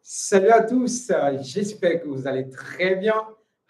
Salut à tous, j'espère que vous allez très bien.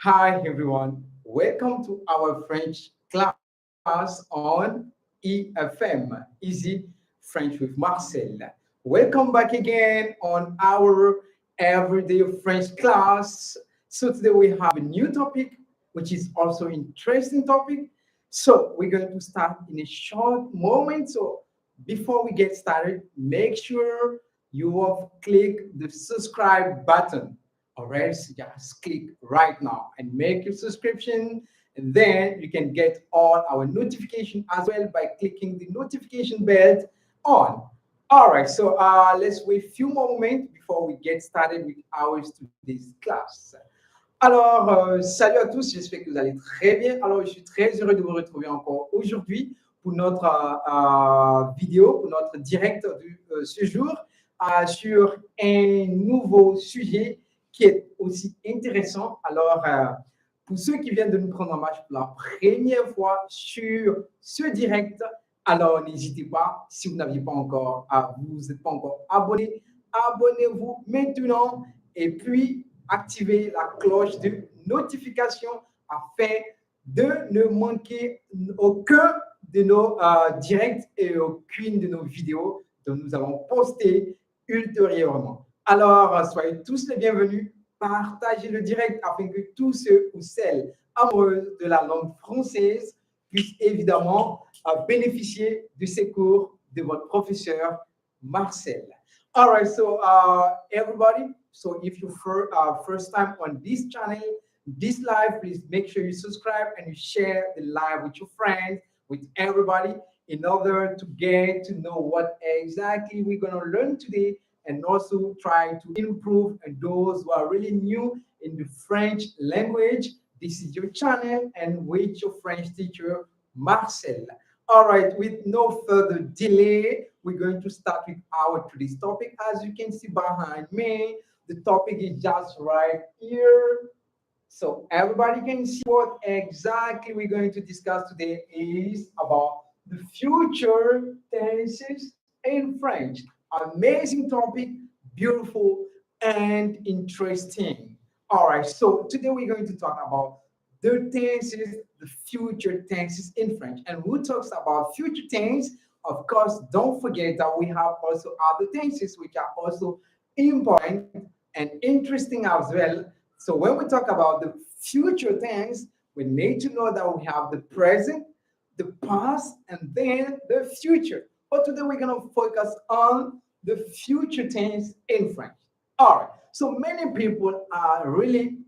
Hi everyone, welcome to our French class on EFM, Easy French with Marcel. Welcome back again on our everyday French class. So today we have a new topic, which is also interesting topic. So we're going to start in a short moment. So before we get started, make sure you have clicked the subscribe button. All right, so just click right now and make your subscription. And then you can get all our notification as well by clicking the notification bell on. All right, so let's wait a few more moments before we get started with our today's class. Alors, salut à tous, j'espère que vous allez très bien. Alors, je suis très heureux de vous retrouver encore aujourd'hui pour notre vidéo, pour notre direct de ce jour sur un nouveau sujet qui est aussi intéressant. Alors, pour ceux qui viennent de nous prendre en marche pour la première fois sur ce direct, alors n'hésitez pas, si vous n'aviez pas encore, vous n'êtes pas encore abonné, abonnez-vous maintenant et puis activez la cloche de notification afin de ne manquer aucun de nos directs et aucune de nos vidéos dont nous allons poster ultérieurement. Alors, soyez tous les bienvenus. Partagez le direct afin que tous ceux ou celles amoureux de la langue française puissent évidemment bénéficier de ces cours de votre professeur Marcel. All right, so everybody, so if you're first time on this channel, this live, please make sure you subscribe and you share the live with your friends, with everybody, in order to get to know what exactly we're going to learn today and also try to improve. And those who are really new in the French language, this is your channel and with your French teacher, Marcel. All right, with no further delay, we're going to start with our today's topic. As you can see behind me, the topic is just right here. So everybody can see what exactly we're going to discuss today is about the future tenses in French. Amazing topic, beautiful and interesting. All right, so today we're going to talk about the tenses, the future tenses in French. And who talks about future tense? Of course, don't forget that we have also other tenses which are also important and interesting as well. So when we talk about the future tense, we need to know that we have the present, the past, and then the future. But today we're going to focus on the future tense in French. All right. So many people are really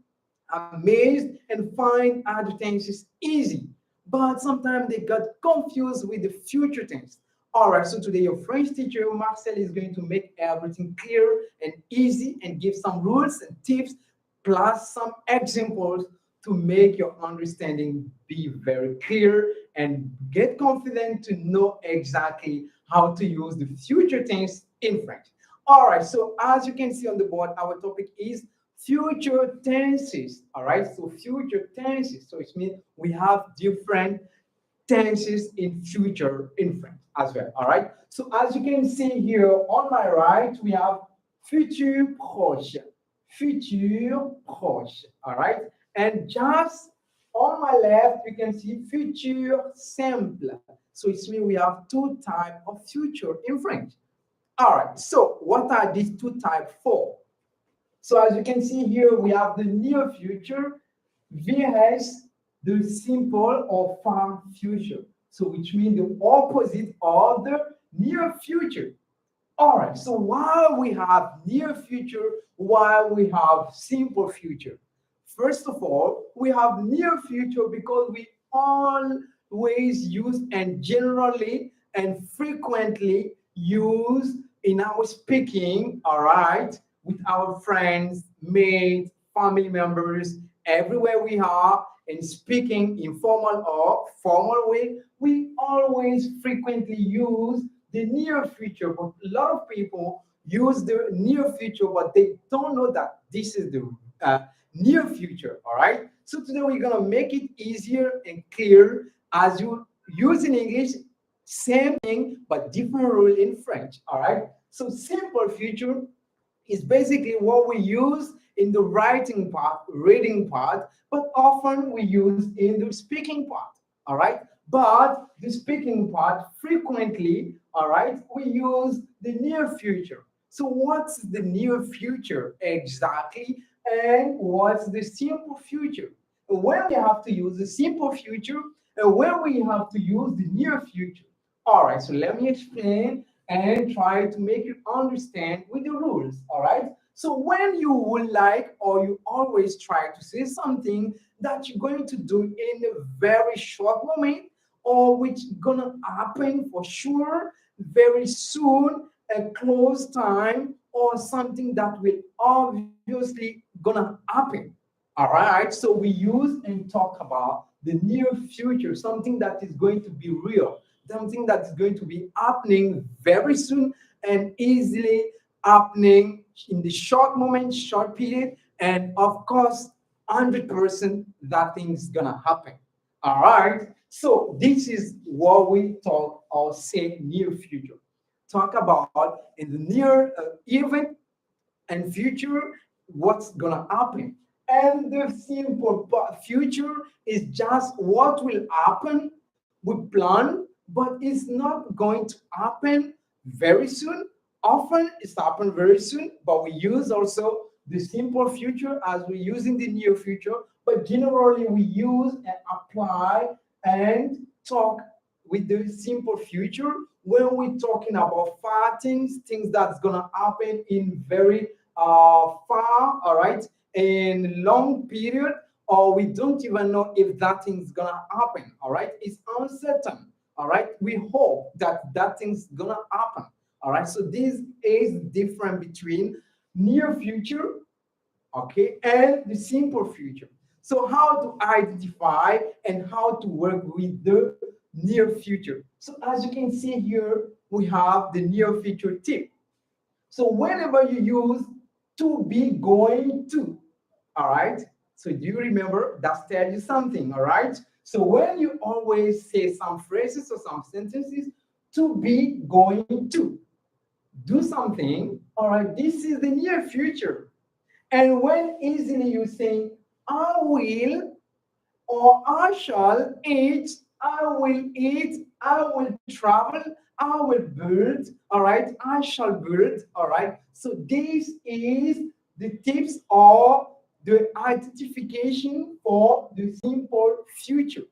amazed and find other tenses easy, but sometimes they got confused with the future tense. All right, so today your French teacher Marcel is going to make everything clear and easy and give some rules and tips plus some examples to make your understanding be very clear and get confident to know exactly how to use the future tense in French. All right, so as you can see on the board, our topic is future tenses. All right, so future tenses. So it means we have different tenses in future in French as well. All right, so as you can see here on my right, we have futur proche, futur proche. All right, and just on my left, you can see futur simple. So it means we have two types of future in French. All right, so what are these two types for? So as you can see here, we have the near future versus the simple or far future. So which means the opposite of the near future. All right, so while we have near future, while we have simple future, first of all, we have near future because we always use and generally and frequently use in our speaking, all right, with our friends, mates, family members, everywhere we are, and speaking informal or formal way, we always frequently use the near future. But a lot of people use the near future, but they don't know that this is the near future. All right. So today we're gonna make it easier and clear as you use in English, same thing but different rule in French. All right. So simple future It's basically what we use in the writing part, reading part, but often we use in the speaking part. All right. But the speaking part frequently, all right, we use the near future. So what's the near future exactly? And what's the simple future? When we have to use the simple future and when we have to use the near future. All right, so let me explain and try to make you understand with the rules. All right. So when you would like or you always try to say something that you're going to do in a very short moment or which gonna happen for sure very soon, a close time or something that will obviously gonna happen. All right, so we use and talk about the near future, something that is going to be real, something that is going to be happening very soon and easily happening in the short moment, short period, and of course, 100% that thing's gonna happen. All right, so this is what we talk or say near future. Talk about in the near event and future what's gonna happen, and the simple future is just what will happen. We plan, but it's not going to happen very soon. Often it's happen very soon, but we use also the simple future as we use in the near future, but generally we use and apply and talk with the simple future when we're talking about far things, things that's gonna happen in very far, all right, in long period, or we don't even know if that thing's gonna happen. All right, it's uncertain. All right, we hope that that thing's gonna happen. All right, so this is different between near future, okay, and the simple future. So how to identify and how to work with the near future. So as you can see here, we have the near future tip. So whenever you use to be going to, all right? So do you remember that tells you something, all right? So when you always say some phrases or some sentences, to be going to do something, all right, this is the near future. And when easily you say, I will or I shall eat, I will eat, I will travel, I will build, all right, I shall build, all right. So this is the tips or the identification for the simple future.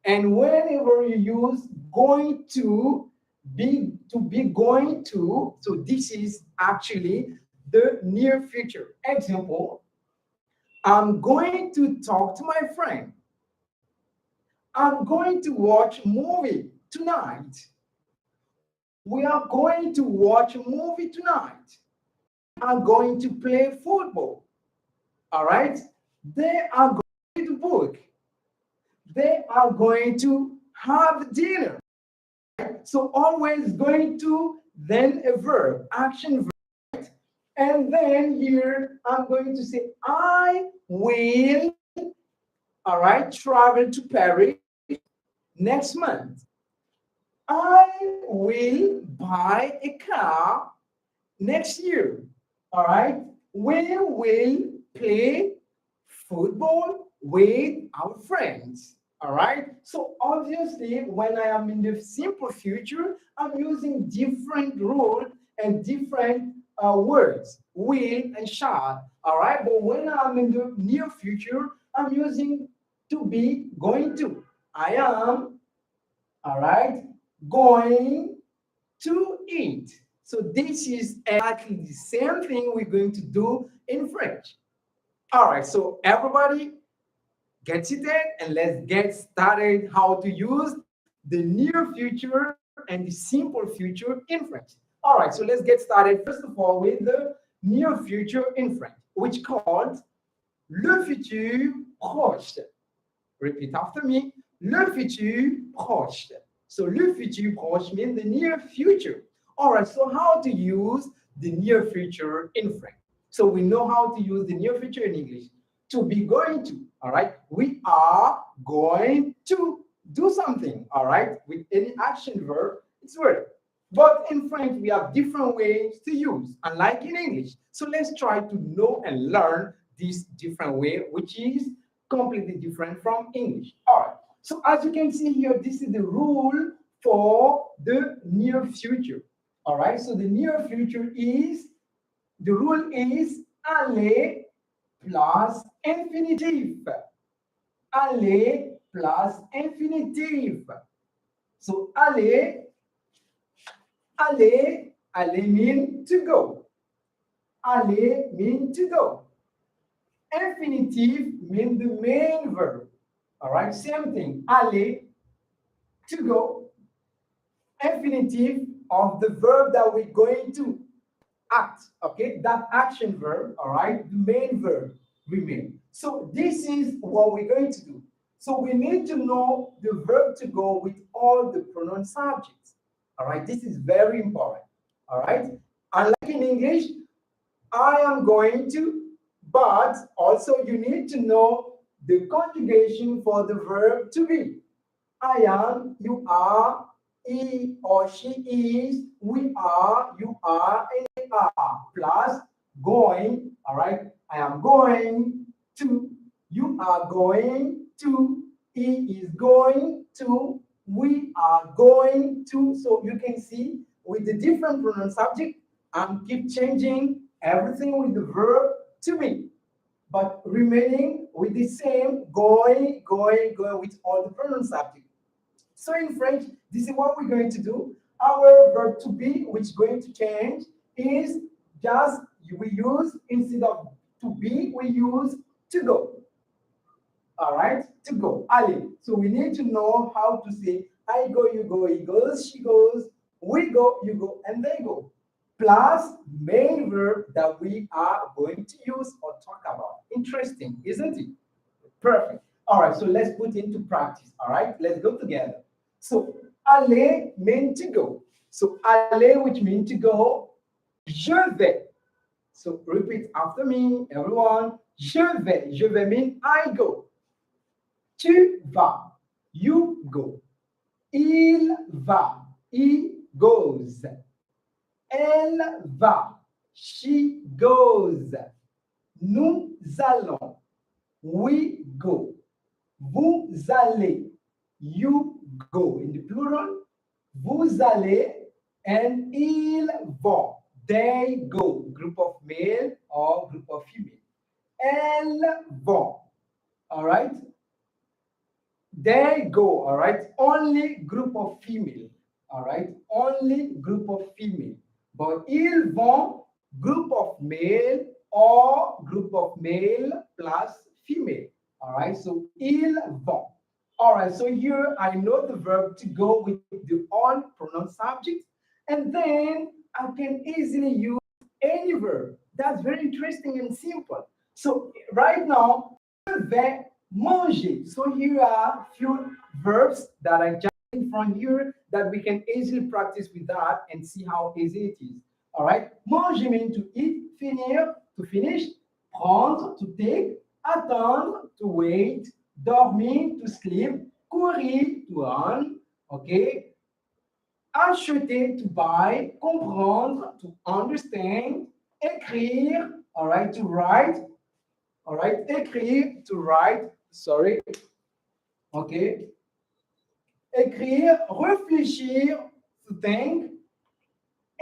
And whenever you use going to be going to, so this is actually the near future. Example, I'm going to talk to my friend. I'm going to watch movie tonight. We are going to watch a movie tonight. Are going to play football. All right. They are going to read a book. They are going to have dinner. So always going to, then a verb, action verb. And then here I'm going to say, I will, all right, travel to Paris next month. I will buy a car next year. All right. We will play football with our friends. All right. So obviously, when I am in the simple future, I'm using different rules and different words, will and shall. All right. But when I'm in the near future, I'm using to be going to. I am, all right, going to eat. So this is exactly the same thing we're going to do in French. All right, so everybody get seated and let's get started how to use the near future and the simple future in French. All right, so let's get started first of all with the near future in French, which called le futur proche. Repeat after me. Le futur proche. So le futur proche means the near future. All right, so how to use the near future in French? So we know how to use the near future in English. To be going to, all right? We are going to do something, all right? With any action verb, it's word. But in French, we have different ways to use, unlike in English. So let's try to know and learn this different way, which is completely different from English. All right. So as you can see here, this is the rule for the near future. All right. So the near future is, the rule is aller plus infinitif. Aller plus infinitif. So aller mean to go. Aller mean to go. Infinitive mean the main verb. All right, same thing. Aller, to go. Infinitive of the verb that we're going to act. Okay, that action verb. All right, the main verb remain. So this is what we're going to do. So we need to know the verb to go with all the pronoun subjects. All right, this is very important. All right, unlike in English, I am going to, but also you need to know the conjugation for the verb to be. I am, you are, he or she is, we are, you are, and they are. Plus going, all right? I am going to, you are going to, he is going to, we are going to. So you can see with the different pronoun subject, I'm keep changing everything with the verb to be, but remaining with the same going with all the pronoun subject. So in French, this is what we're going to do. Our verb to be, which is going to change, is just we use, instead of to be, we use to go. All right, to go. Aller. So we need to know how to say I go, you go, he goes, she goes, we go, you go, and they go. Plus main verb that we are going to use or talk about. Interesting, isn't it? Perfect. All right, so let's put into practice. All right, let's go together. So aller means to go. So aller, which means to go, je vais. So repeat after me, everyone. Je vais. Je vais mean I go. Tu vas. You go. Il va. He goes. Elle va. She goes. Nous allons. We go. Vous allez. You go. In the plural, vous allez and ils vont. They go. Group of male or group of female. Elles vont. All right? They go. All right? Only group of female. All right? Only group of female. But ils vont, group of male or group of male plus female. All right? So ils vont. All right, so here I know the verb to go with the all pronoun subject, and then I can easily use any verb. That's very interesting and simple. So right now, je vais manger. So here are few verbs that I just in front here that we can easily practice with that and see how easy it is. All right, manger means to eat, finir, to finish, prendre, to take, attendre, to wait, dormir, to sleep, courir, to run, okay? Acheter, to buy, comprendre, to understand, écrire, all right, to write, all right, écrire, to write, sorry, okay? Écrire, réfléchir, to think,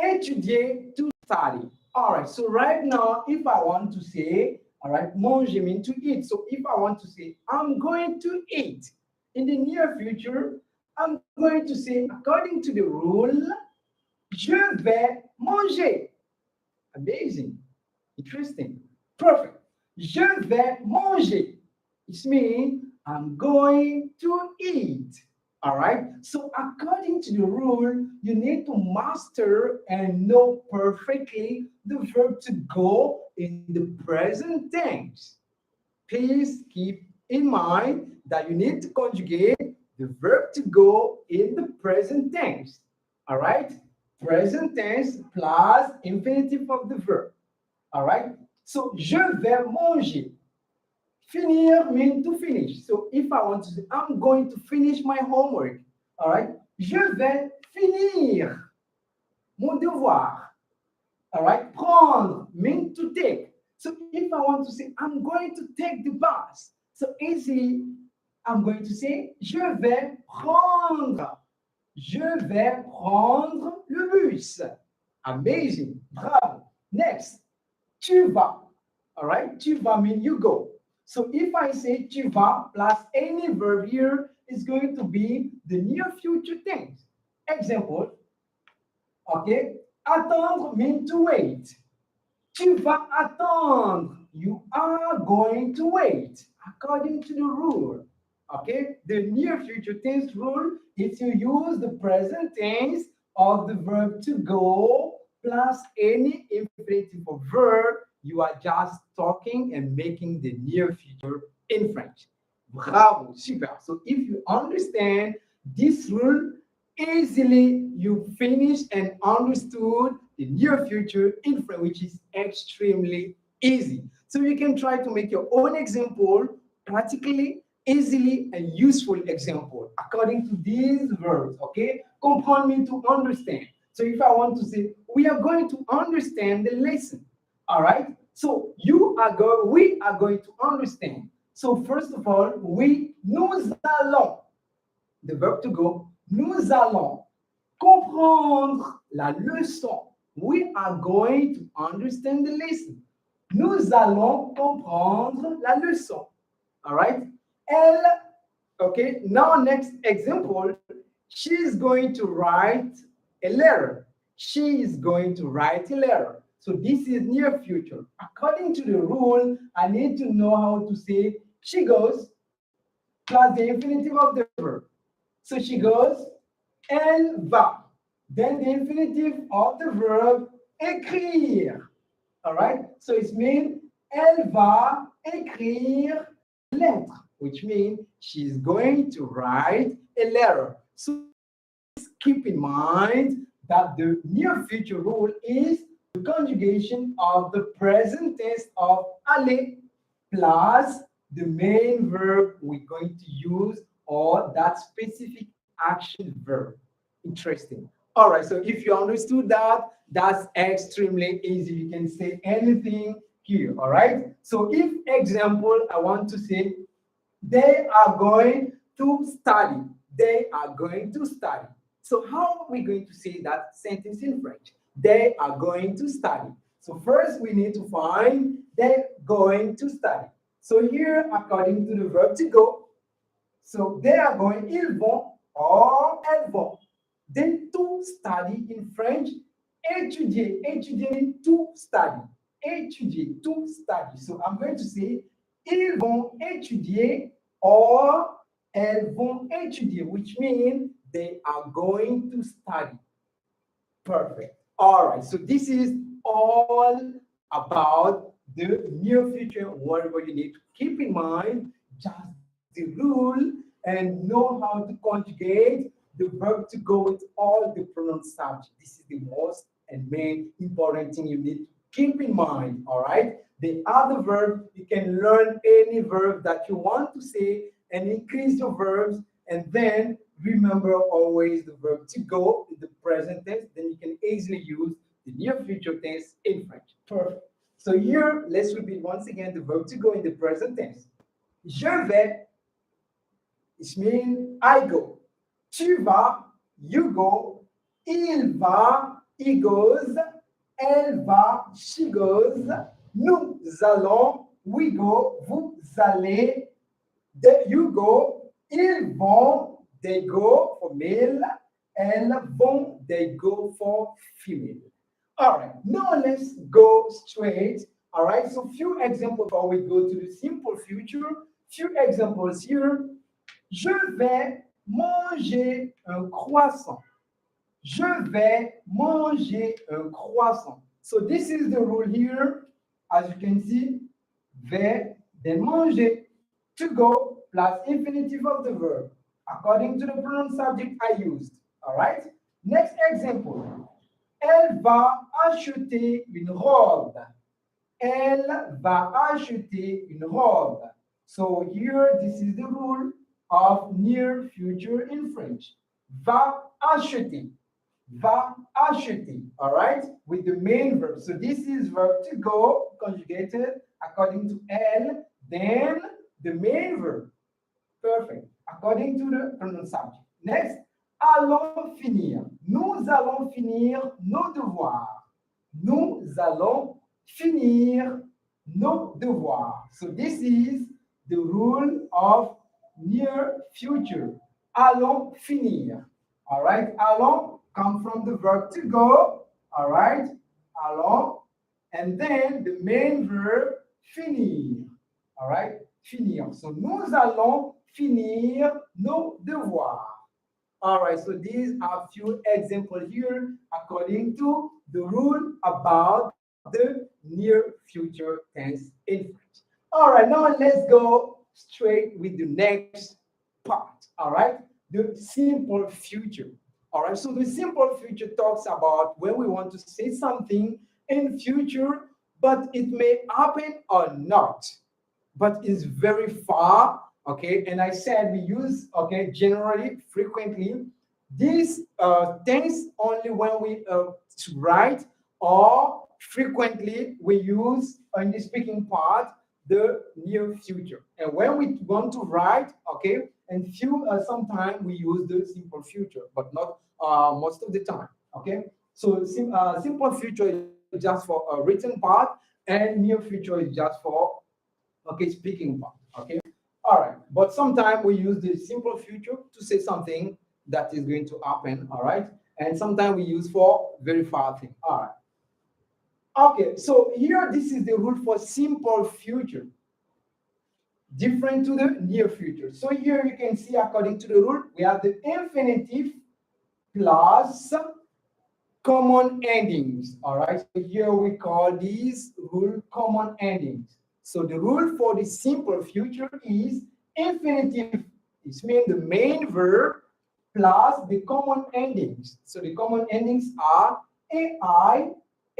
étudier, to study. All right, so right now, if I want to say, all right, manger means to eat. So if I want to say, I'm going to eat in the near future, I'm going to say, according to the rule, je vais manger. Amazing. Interesting. Perfect. Je vais manger. It means I'm going to eat. All right. So according to the rule, you need to master and know perfectly the verb to go in the present tense. Please keep in mind that you need to conjugate the verb to go in the present tense. All right. Present tense plus infinitive of the verb. All right. So je vais manger. Finir means to finish. So if I want to say, I'm going to finish my homework, all right? Je vais finir mon devoir. All right, prendre means to take. So if I want to say I'm going to take the bus, so easily I'm going to say je vais prendre. Je vais prendre le bus. Amazing. Bravo. Next, tu vas. All right, tu vas mean you go. So if I say tu vas plus any verb here, is going to be the near future tense. Example, okay, attendre means to wait. Tu vas attendre. You are going to wait according to the rule. Okay, the near future tense rule is to use the present tense of the verb to go plus any infinitive of verb. You are just talking and making the near future in French. Bravo, super. So if you understand this rule, easily you finish and understood the near future in French, which is extremely easy. So you can try to make your own example practically, easily, and useful example according to these verbs. Okay, comprendre means to understand. So if I want to say we are going to understand the lesson, all right. So we are going to understand. So first of all, nous allons, the verb to go, nous allons comprendre la leçon. We are going to understand the lesson. Nous allons comprendre la leçon. All right? Elle, okay, now next example, she's going to write a letter. She is going to write a letter. So this is near future. According to the rule, I need to know how to say she goes plus the infinitive of the verb. So she goes, elle va. Then the infinitive of the verb, écrire. All right? So it means, elle va écrire lettre, which means she's going to write a letter. So keep in mind that the near future rule is the conjugation of the present tense of aller plus the main verb we're going to use or that specific action verb. Interesting. All right, so if you understood that, that's extremely easy. You can say anything here, all right? So if example, I want to say, they are going to study. They are going to study. So how are we going to say that sentence in French? They are going to study. So first we need to find they're going to study. So here, according to the verb to go, so they are going, ils vont or elles vont. Then to study in French, étudier. Étudier means to study. Étudier, to study. So I'm going to say, ils vont étudier or elles vont étudier, which means they are going to study. Perfect. All right. So this is all about the near future. Whatever you need to keep in mind, just the rule and know how to conjugate the verb to go with all the pronoun subject. This is the most and main important thing you need to keep in mind. All right. The other verb, you can learn any verb that you want to say and increase your verbs, and then remember always the verb to go in the present tense. Then you can easily use the near future tense in French. Perfect. So here, let's repeat once again the verb to go in the present tense. Je vais, it means I go. Tu vas, you go. Il va, he goes. Elle va, she goes. Nous allons, we go. Vous allez, you go. Ils vont, they go for male. Elles vont, they go for female. All right, now let's go straight. All right, so few examples before we go to the simple future. Few examples here. Je vais manger un croissant. Je vais manger un croissant. So this is the rule here. As you can see, vais, then manger. To go plus infinitive of the verb. According to the pronoun subject I used. All right? Next example. Elle va acheter une robe. Elle va acheter une robe. So here, this is the rule of near future in French. Va acheter. va acheter, all right, with the main verb. So this is verb to go conjugated according to L, then the main verb. Perfect. According to the pronoun subject. Next, allons finir. Nous allons finir nos devoirs. Nous allons finir nos devoirs. So this is the rule of near future. Allons finir. All right. Allons come from the verb to go. All right. Allons. And then the main verb finir. All right. Finir. So nous allons finir nos devoirs. All right, so these are a few examples here according to the rule about the near future tense in French. All right, now let's go straight with the next part. All right, the simple future. All right, so the simple future talks about when we want to say something in future, but it may happen or not, but is very far. Okay, and I said we use, okay, generally, frequently, this tense only when we write, or frequently we use in the speaking part the near future. And when we want to write, okay, and few sometimes we use the simple future, but not most of the time. Okay, so simple future is just for a written part, and near future is just for, okay, speaking part. Okay, all right, but sometimes we use the simple future to say something that is going to happen. All right, and sometimes we use for very far thing. All right, okay, so here this is the rule for simple future, different to the near future. So here you can see, according to the rule, we have the infinitive plus common endings. All right, so here we call these rule common endings. So the rule for the simple future is infinitive. It means the main verb plus the common endings. So the common endings are AI,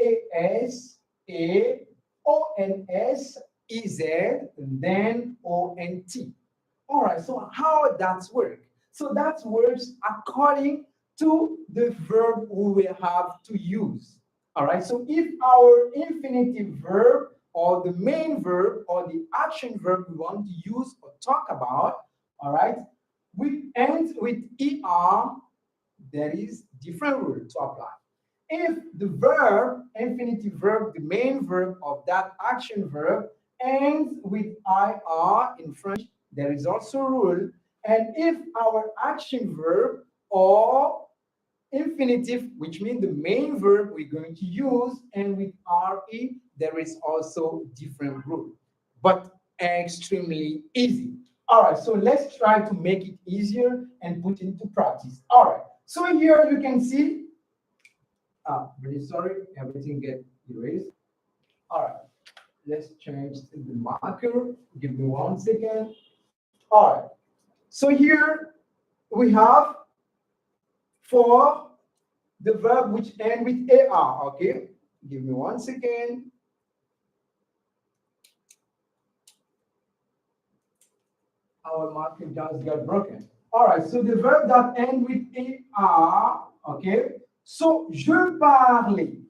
AS, A, ONS, EZ, and then ONT. All right, so how that works? So that works according to the verb we will have to use. All right, so if our infinitive verb or the main verb or the action verb we want to use or talk about, all right, we end with ER, there is different rule to apply. If the verb, infinitive verb, the main verb of that action verb ends with IR in French, there is also a rule. And if our action verb or infinitive, which means the main verb we're going to use, and with RE, there is also different rule, but extremely easy. All right, so let's try to make it easier and put into practice. All right, so here you can see, really sorry, everything get erased. All right, let's change to the marker. Give me 1 second. All right, so here we have for the verb which end with AR. Okay, give me 1 second. Our marker just got broken. All right, so the verb that end with AR. Okay, so je parlais.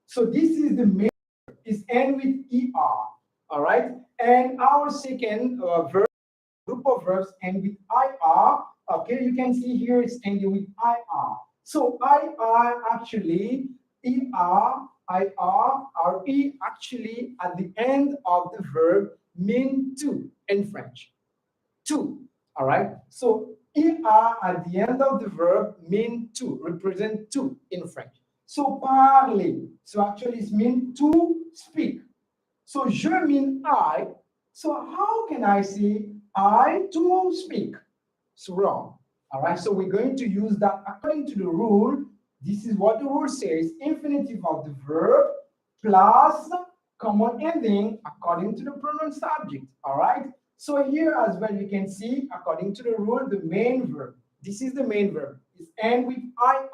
So this is the main verb, is end with ER. All right, and our second verb, group of verbs end with IR. Okay, you can see here it's ending with IR. So IR actually, ER, IR, RE actually at the end of the verb mean to in French. To, all right? So ER at the end of the verb mean to, represent to in French. So parler, so actually it means to speak. So je mean I. So how can I say I to speak? It's wrong. All right, so we're going to use that according to the rule. This is what the rule says, infinitive of the verb plus common ending according to the pronoun subject. All right, so here as well you can see, according to the rule, the main verb, this is the main verb, is end with IR.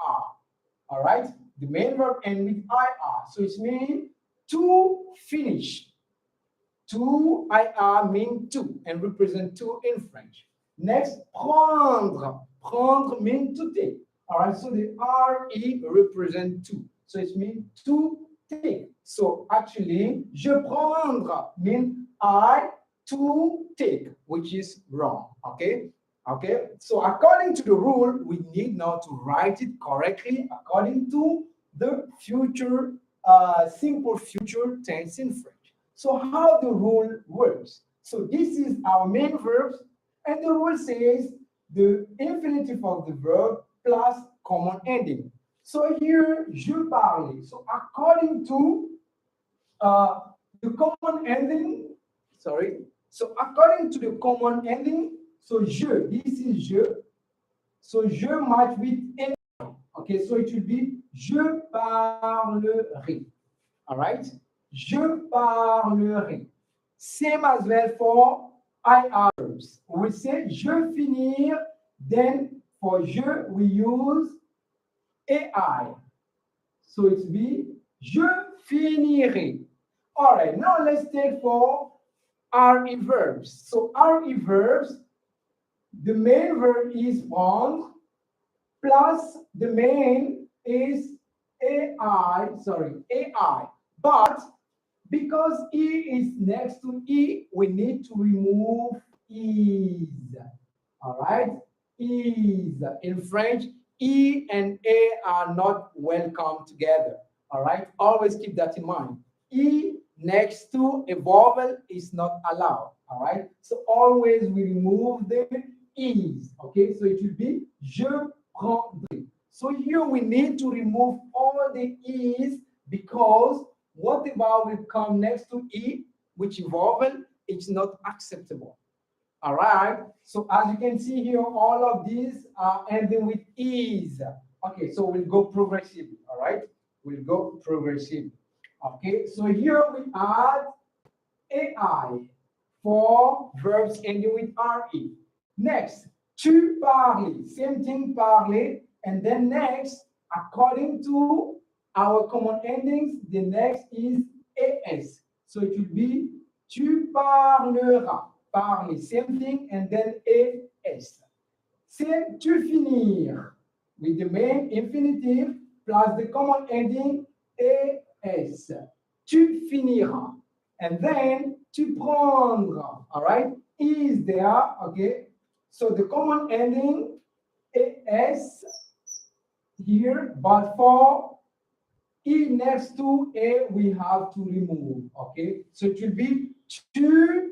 All right, the main verb end with IR. So it's meaning to finish. To, IR mean to and represent to in French. Next, prendre. Prendre means to take. All right, so the RE represent to. So it means to take. So actually, je prendre mean I to take, which is wrong. Okay. Okay. So according to the rule, we need now to write it correctly according to the future, simple future tense in French. So how the rule works? So this is our main verbs, and the rule says the infinitive of the verb plus common ending. So here, je parle. So according to uh, the common ending, sorry. So according to the common ending, so je, this is je. So je match with et. Okay, so it will be je parlerai. All right? Je parlerai. Same as well for I verbs. We say je finir, then for je we use AI. So it will be je finirai. All right, now let's take for RE verbs. So RE verbs, the main verb is prendre, plus the main is AI. But because E is next to E, we need to remove is. All right? Is. In French, E and A are not welcome together. All right? Always keep that in mind. E next to a vowel is not allowed. All right? So always we remove the is. Okay? So it will be je prendrai. So here we need to remove all the is because whatever will come next to E, which vowel, it's not acceptable. All right. So as you can see here, all of these are ending with is. Okay, so we'll go progressively. All right. We'll go progressively. Okay, so here we add AI for verbs ending with RE. Next, tu parles. Same thing, parler. And then next, according to our common endings, the next is AS. So it will be tu parleras. Parler, same thing, and then AS. Same tu finir with the main infinitive plus the common ending AS. Tu finiras. And then tu prendras. All right? Is there, okay? So the common ending AS here, but for E next to A, we have to remove, okay? So it will be tu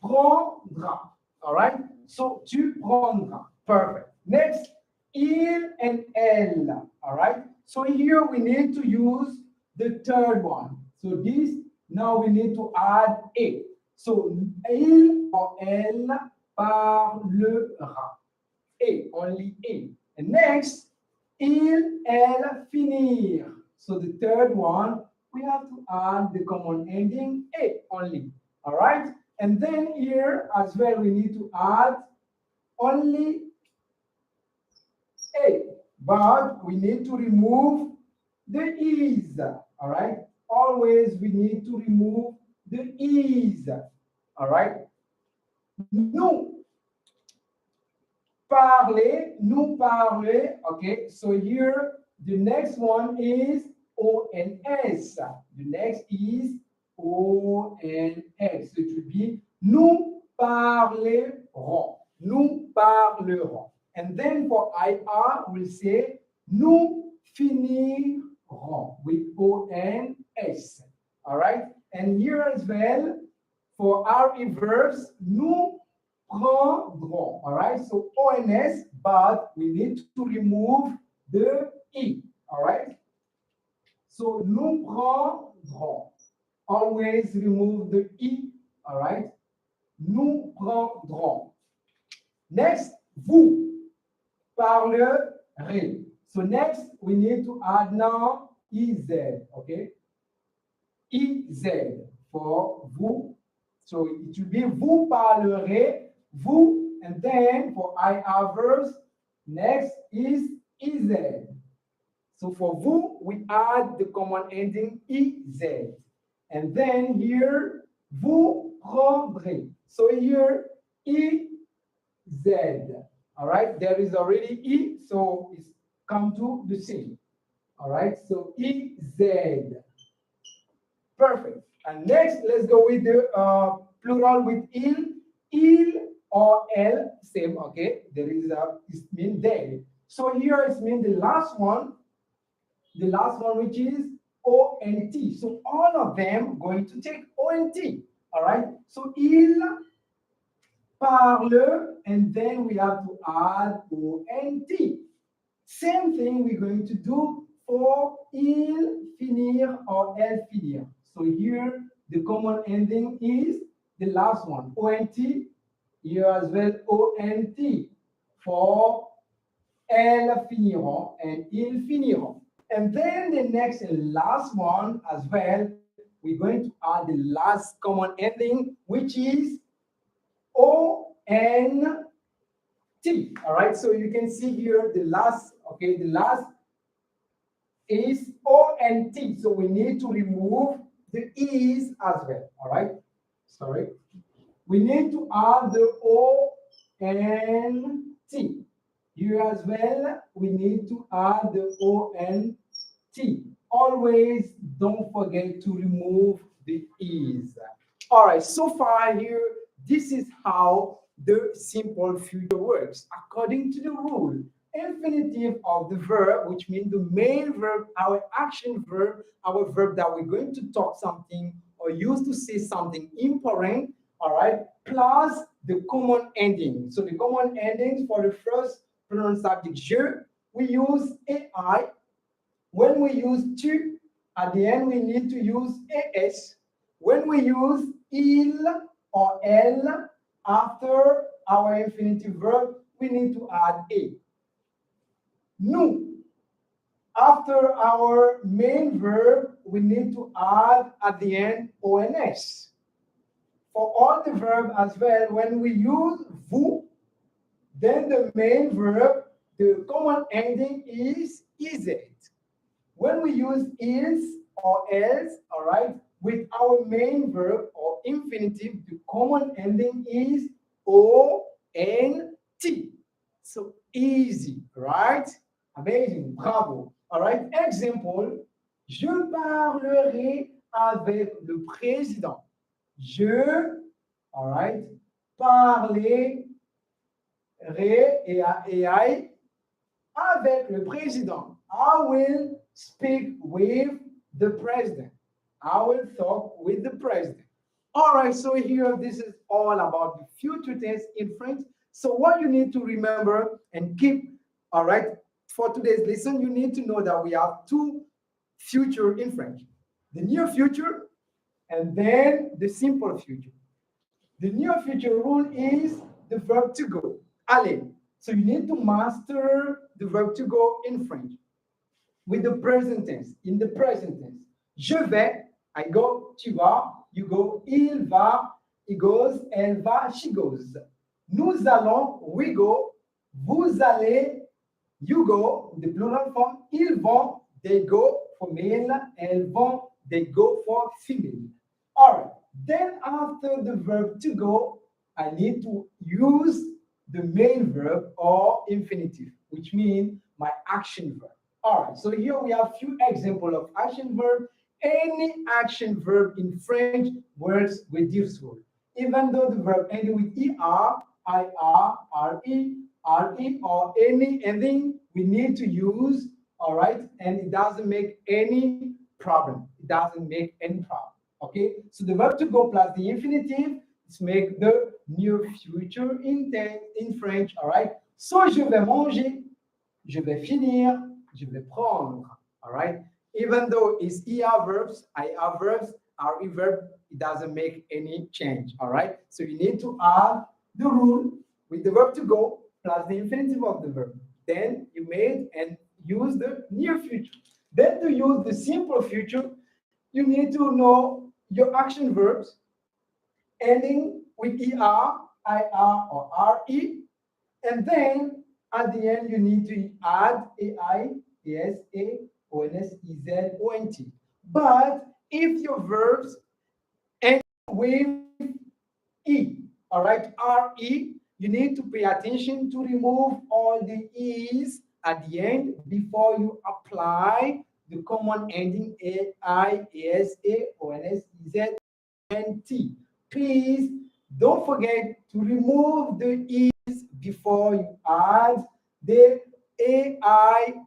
prendras, all right? So tu prendras, perfect. Next, il and elle, all right? So here we need to use the third one. So this, now we need to add A. So il or elle parlera. A, only A. And next, il, elle, finir. So the third one, we have to add the common ending A only. All right? And then here as well, we need to add only A. But we need to remove the is. All right? Always we need to remove the is. All right? Nous parler, nous parler. Okay, so here the next one is ONS. The next is ONS. So it will be nous parlerons. Nous parlerons. And then for IR, we'll say nous finirons with ONS. All right, and here as well for RE verbs, nous prendrons. All right, so ONS, but we need to remove the E. All right, so nous prendrons. Always remove the E. All right, nous prendrons. Next, vous parlerez. So next, we need to add now EZ. Okay, EZ for vous. So it will be vous parlerez. Vous, and then for IR verbs, next is EZ. So for vous, we add the common ending EZ. And then here, vous prendrez. So here, EZ. All right, there is already E, so it's come to the same. All right, so EZ. Perfect. And next, let's go with the plural with il or el, same, okay? There is a, it means they. So here it means the last one which is ONT. So all of them going to take ONT, all right? So il parle, and then we have to add ONT. Same thing we're going to do for il finir or elle finir. So here the common ending is the last one, ONT. Here as well, ONT for elles finiront and ils finiront. And then the next and last one as well, we're going to add the last common ending, which is ONT. All right, so you can see here the last, okay, the last is ONT. So we need to remove the E's as well. All right, sorry. We need to add the ONT. Here as well, we need to add the ONT. Always don't forget to remove the E's. All right, so far here, this is how the simple future works. According to the rule, infinitive of the verb, which means the main verb, our action verb, our verb that we're going to talk something or use to say something important, all right, plus the common ending. So the common endings for the first pronoun subject, je, we use AI. When we use tu, at the end we need to use es. When we use il or elle, after our infinitive verb, we need to add a. Nous, after our main verb, we need to add at the end ons. For all the verb as well, when we use vous, then the main verb, the common ending is it. When we use is or else, all right, with our main verb or infinitive, the common ending is O-N-T. So easy, right? Amazing, bravo. All right, example, je parlerai avec le président. Je, all right, parlerai avec le président. I will speak with the president. I will talk with the president. All right, so here this is all about the future tense in French. So what you need to remember and keep, all right, for today's lesson, you need to know that we have two future in French. The near future and then the simple future. The near future rule is the verb to go, aller. So you need to master the verb to go in French with the present tense, in the present tense. Je vais, I go, tu vas, you go, il va, he goes, elle va, she goes. Nous allons, we go, vous allez, you go, the plural form, ils vont, they go for male, elles vont, they go for female. All right, then after the verb to go, I need to use the main verb or infinitive, which means my action verb. All right, so here we have a few examples of action verb. Any action verb in French works with this rule. Even though the verb ending with er, ir, re, or any ending, we need to use, all right? And it doesn't make any problem. It doesn't make any problem, okay? So the verb to go plus the infinitive is make the near future in French, all right? So je vais manger, je vais finir, je vais prendre, all right? Even though it's ER verbs, IR verbs, RE verb, it doesn't make any change, all right? So you need to add the rule with the verb to go plus the infinitive of the verb. Then you made and use the near future. Then to use the simple future, you need to know your action verbs ending with ER, IR, or RE. And then at the end, you need to add AI, ES, A, ONS, EZ, ONT. But if your verbs end with E, all right, RE, you need to pay attention to remove all the E's at the end before you apply the common ending A-I, A-S-A, O-N-S-E-Z, and T. Please don't forget to remove the E's before you add the A-I,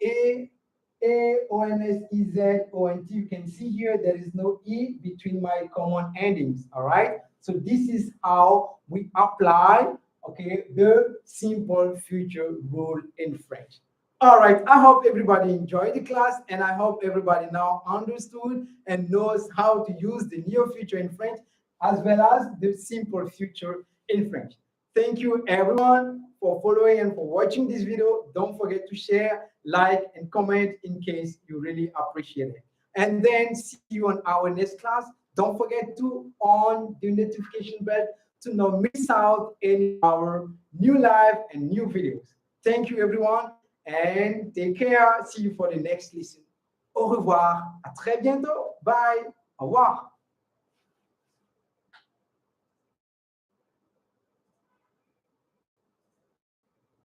A-O-N-S-E-Z-O-N-T. You can see here there is no E between my common endings, all right? So this is how we apply, okay, the simple future rule in French. All right, I hope everybody enjoyed the class and I hope everybody now understood and knows how to use the near future in French as well as the simple future in French. Thank you everyone for following and for watching this video. Don't forget to share, like, and comment in case you really appreciate it. And then see you on our next class. Don't forget to on the notification bell to not miss out any of our new live and new videos. Thank you everyone and take care. See you for the next lesson. Au revoir. À très bientôt. Bye. Au revoir.